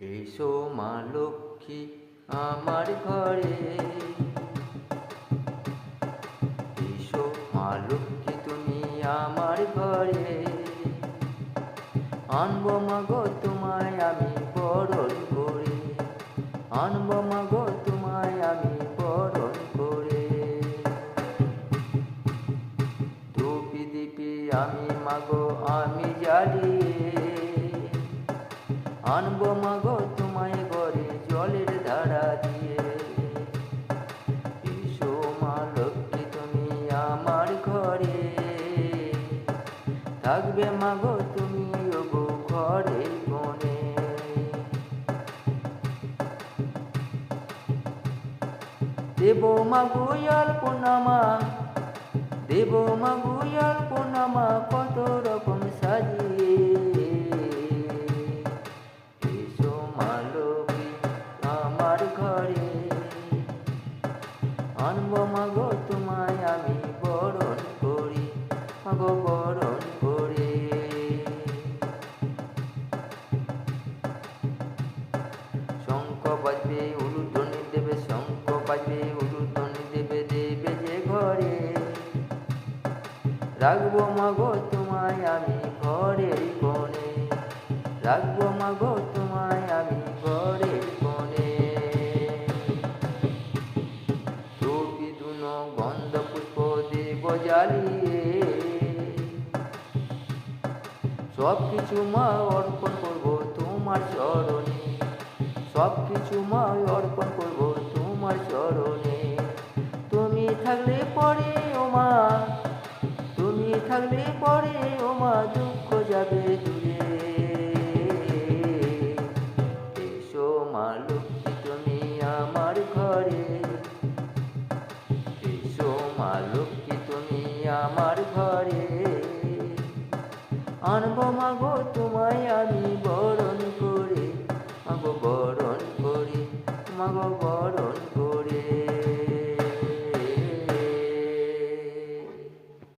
এসো মা লক্ষ্মী আমার ঘরে, এসো মা লক্ষ্মী তুমি আমার ঘরে। আনবো মাগো তোমায় আমি বরণ করে, আনবো মাগো তোমায় আমি বরণ করে। ধূপি দীপি আমি মাগো আমি জ্বালিয়ে, আনবো মাগো তোমায় ঘরে জলের ধারা দিয়ে। এসো মা লক্ষ্মী তুমি আমার ঘরে, থাকবে মাগো তুমি ওগো ঘরের কোণে। দেব মাগো অল্পনামা, দেব মাগো অল্পনামা কত রকম সাজিয়ে। এসো মা লক্ষ্মী আমার ঘরে, আনবো মাগো তোমায় আমি বরণ করি, মাগো বরণ করে। শঙ্খ বাজবে উলুধ্বনি দেবে, শঙ্খ বাজবে উলুধ্বনি দেবে, দেবে যে ঘরে। রাখবো মাগো তোমায় আমি ঘরের কোণে, রাখবো মাগো তোমায় আমি ঘরের কোণে। ধূপি ধুনো গন্ধ পুষ্প দেব জ্বালিয়ে, সব কিছু মা অর্পণ করবো তোমার চরণে, সব কিছু মা অর্পণ করবো তোমার চরণে। তুমি থাকলে পরে ও মা, তুমি থাকলে পরে ও মা দুঃখ যাবে দূরে। এসো মা লক্ষ্মী তুমি আমার ঘরে, এসো মা লক্ষ্মী তুমি আমার ঘরে। আনবো মাগো তোমায় আমি বরণ করে, মাগো বরণ করে, মাগো বরণ করে।